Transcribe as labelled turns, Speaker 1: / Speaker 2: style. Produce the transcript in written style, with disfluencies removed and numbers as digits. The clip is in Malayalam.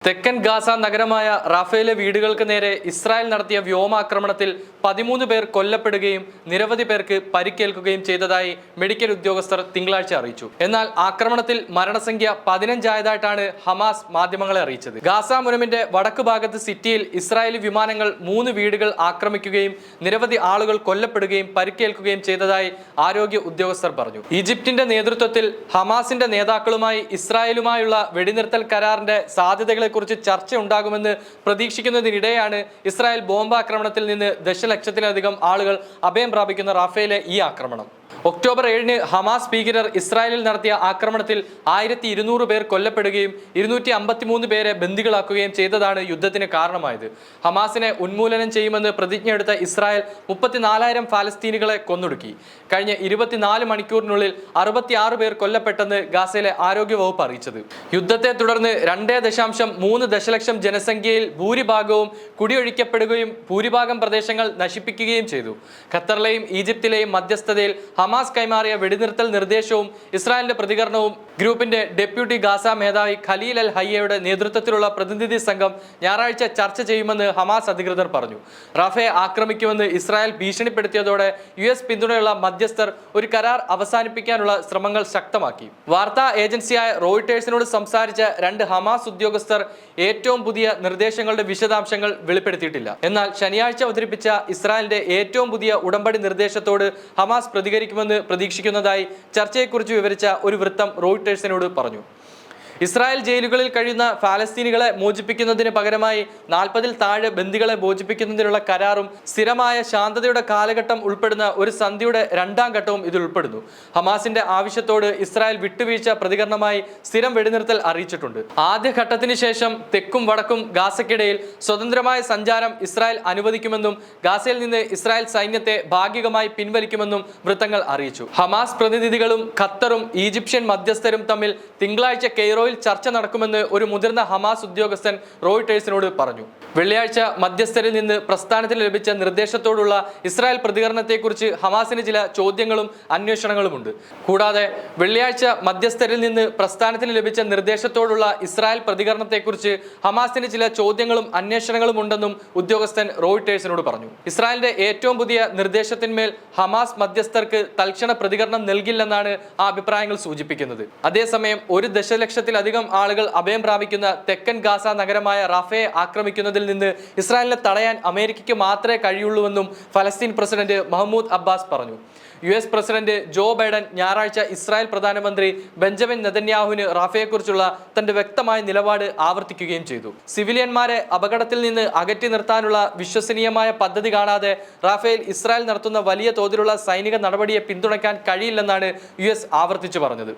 Speaker 1: തെക്കൻ ഗാസ നഗരമായ റാഫേലെ വീടുകൾക്ക് നേരെ ഇസ്രായേൽ നടത്തിയ വ്യോമാക്രമണത്തിൽ 13 പേർ കൊല്ലപ്പെടുകയും നിരവധി പേർക്ക് പരിക്കേൽക്കുകയും ചെയ്തതായി മെഡിക്കൽ ഉദ്യോഗസ്ഥർ തിങ്കളാഴ്ച അറിയിച്ചു. എന്നാൽ ആക്രമണത്തിൽ മരണസംഖ്യ 15 ആയതായിട്ടാണ് ഹമാസ് മാധ്യമങ്ങളെ അറിയിച്ചത്. ഗാസ മുനമ്പിന്റെ വടക്കു ഭാഗത്ത് സിറ്റിയിൽ ഇസ്രായേലി വിമാനങ്ങൾ 3 വീടുകൾ ആക്രമിക്കുകയും നിരവധി ആളുകൾ കൊല്ലപ്പെടുകയും പരിക്കേൽക്കുകയും ചെയ്തതായി ആരോഗ്യ ഉദ്യോഗസ്ഥർ പറഞ്ഞു. ഈജിപ്തിന്റെ നേതൃത്വത്തിൽ ഹമാസിന്റെ നേതാക്കളുമായി ഇസ്രായേലുമായുള്ള വെടിനിർത്തൽ കരാറിന്റെ സാധ്യതകളെ കുറിച്ച് ചർച്ച ഉണ്ടാകുമെന്ന് പ്രതീക്ഷിക്കുന്നതിനിടെയാണ് ഇസ്രായേൽ ബോംബാക്രമണത്തിൽ നിന്ന് ദശലക്ഷത്തിലധികം ആളുകൾ അഭയം പ്രാപിക്കുന്ന റാഫേലെ ഈ ആക്രമണം. ഒക്ടോബർ 7-ന് ഹമാസ് ഭീകരർ ഇസ്രായേലിൽ നടത്തിയ ആക്രമണത്തിൽ 1200 പേർ കൊല്ലപ്പെടുകയും 253 പേരെ ബന്ദികളാക്കുകയും ചെയ്തതാണ് യുദ്ധത്തിന് കാരണമായത്. ഹമാസിനെ ഉന്മൂലനം ചെയ്യുമെന്ന് പ്രതിജ്ഞയെടുത്ത ഇസ്രായേൽ 34,000 ഫലസ്തീനികളെ കൊന്നൊടുക്കി. കഴിഞ്ഞ 24 മണിക്കൂറിനുള്ളിൽ 66 പേർ കൊല്ലപ്പെട്ടെന്ന് ഗാസയിലെ ആരോഗ്യവകുപ്പ് അറിയിച്ചത്. യുദ്ധത്തെ തുടർന്ന് 2.3 ദശലക്ഷം ജനസംഖ്യയിൽ ഭൂരിഭാഗവും കുടിയൊഴിക്കപ്പെടുകയും ഭൂരിഭാഗം പ്രദേശങ്ങൾ നശിപ്പിക്കുകയും ചെയ്തു. ഖത്തറിലെയും ഈജിപ്തിലെയും മധ്യസ്ഥതയിൽ ഹമാസ് കൈമാറിയ വെടിനിർത്തൽ നിർദ്ദേശവും ഇസ്രായേലിന്റെ പ്രതികരണവും ഗ്രൂപ്പിന്റെ ഡെപ്യൂട്ടി ഗാസ മേധാവി ഖലീൽ അൽ ഹയ്യയുടെ നേതൃത്വത്തിലുള്ള പ്രതിനിധി സംഘം ഞായറാഴ്ച ചർച്ച ചെയ്യുമെന്ന് ഹമാസ് അധികൃതർ പറഞ്ഞു. റാഫയെ ആക്രമിക്കുമെന്ന് ഇസ്രായേൽ ഭീഷണിപ്പെടുത്തിയതോടെ US പിന്തുണയുള്ള മധ്യസ്ഥർ ഒരു കരാർ അവസാനിപ്പിക്കാനുള്ള ശ്രമങ്ങൾ ശക്തമാക്കി. വാർത്താ ഏജൻസിയായ റോയിട്ടേഴ്സിനോട് സംസാരിച്ച 2 ഹമാസ് ഉദ്യോഗസ്ഥർ ഏറ്റവും പുതിയ നിർദ്ദേശങ്ങളുടെ വിശദാംശങ്ങൾ വെളിപ്പെടുത്തിയിട്ടില്ല. എന്നാൽ ശനിയാഴ്ച അവതരിപ്പിച്ച ഇസ്രായേലിന്റെ ഏറ്റവും പുതിയ ഉടമ്പടി നിർദ്ദേശത്തോട് ഹമാസ് പ്രതികരിക്കുമെന്ന് പ്രതീക്ഷിക്കുന്നതായി ചർച്ചയെക്കുറിച്ച് വിവരിച്ച ഒരു വൃത്തം റോയിട്ടേഴ്സിനോട് പറഞ്ഞു. ഇസ്രായേൽ ജയിലുകളിൽ കഴിയുന്ന ഫലസ്തീനികളെ മോചിപ്പിക്കുന്നതിന് പകരമായി 40-ൽ താഴെ ബന്ദികളെ മോചിപ്പിക്കുന്നതിനുള്ള കരാറും സ്ഥിരമായ ശാന്തതയുടെ കാലഘട്ടം ഉൾപ്പെടുന്ന ഒരു സന്ധിയുടെ 2ാം ഘട്ടവും ഇതിൽ ഉൾപ്പെടുന്നു. ഹമാസിന്റെ ആവശ്യത്തോട് ഇസ്രായേൽ വിട്ടുവീഴ്ച പ്രതികരണമായി സ്ഥിരം വെടിനിർത്തൽ അറിയിച്ചിട്ടുണ്ട്. ആദ്യ ഘട്ടത്തിന് ശേഷം തെക്കും വടക്കും ഗാസയ്ക്കിടയിൽ സ്വതന്ത്രമായ സഞ്ചാരം ഇസ്രായേൽ അനുവദിക്കുമെന്നും ഗാസയിൽ നിന്ന് ഇസ്രായേൽ സൈന്യത്തെ ഭാഗികമായി പിൻവലിക്കുമെന്നും വൃത്തങ്ങൾ അറിയിച്ചു. ഹമാസ് പ്രതിനിധികളും ഖത്തറും ഈജിപ്ഷ്യൻ മധ്യസ്ഥരും തമ്മിൽ തിങ്കളാഴ്ച കെയ്റോയിൽ ചർച്ച നടക്കുമെന്ന് ഒരു മുതിർന്ന ഹമാസ് ഉദ്യോഗസ്ഥൻ റോയിട്ടേഴ്സിനോട് പറഞ്ഞു. വെള്ളിയാഴ്ച മധ്യസ്ഥരിൽ നിന്ന് പ്രസ്ഥാനത്തിന് ലഭിച്ച നിർദ്ദേശത്തോടുള്ള ഇസ്രായേൽ പ്രതികരണത്തെക്കുറിച്ച് ഹമാസിന് ചില ചോദ്യങ്ങളും അന്വേഷണങ്ങളുമുണ്ട്. കൂടാതെ വെള്ളിയാഴ്ച മധ്യസ്ഥരിൽ നിന്ന് പ്രസ്ഥാനത്തിന് ലഭിച്ച നിർദ്ദേശത്തോടുള്ള ഇസ്രായേൽ പ്രതികരണത്തെക്കുറിച്ച് ഹമാസിന് ചില ചോദ്യങ്ങളും അന്വേഷണങ്ങളും ഉണ്ടെന്നും ഉദ്യോഗസ്ഥൻ റോയിട്ടേഴ്സിനോട് പറഞ്ഞു. ഇസ്രായേലിന്റെ ഏറ്റവും പുതിയ നിർദ്ദേശത്തിന്മേൽ ഹമാസ് മധ്യസ്ഥർക്ക് തൽക്ഷണ പ്രതികരണം നൽകില്ലെന്നാണ് ആ അഭിപ്രായങ്ങൾ സൂചിപ്പിക്കുന്നത്. അതേസമയം 1 ദശലക്ഷത്തിലധികം ആളുകൾ അഭയം പ്രാപിക്കുന്ന തെക്കൻ ഗാസ നഗരമായ റാഫയെ ആക്രമിക്കുന്നതിൽ നിന്ന് ഇസ്രായേലിനെ തടയാൻ അമേരിക്കയ്ക്ക് മാത്രമേ കഴിയുള്ളൂവെന്നും ഫലസ്തീൻ പ്രസിഡന്റ് മഹ്മൂദ് അബ്ബാസ് പറഞ്ഞു. US പ്രസിഡന്റ് ജോ ബൈഡൻ ഞായറാഴ്ച ഇസ്രായേൽ പ്രധാനമന്ത്രി ബെഞ്ചമിൻ നെതന്യാഹുവിന് റാഫയെക്കുറിച്ചുള്ള തന്റെ വ്യക്തമായ നിലപാട് ആവർത്തിക്കുകയും ചെയ്തു. സിവിലിയന്മാരെ അപകടത്തിൽ നിന്ന് അകറ്റി നിർത്താനുള്ള വിശ്വസനീയമായ പദ്ധതി കാണാതെ റാഫേൽ ഇസ്രായേൽ നടത്തുന്ന വലിയ തോതിലുള്ള സൈനിക നടപടിയെ പിന്തുണയ്ക്കാൻ കഴിയില്ലെന്നാണ് US ആവർത്തിച്ചു പറഞ്ഞത്.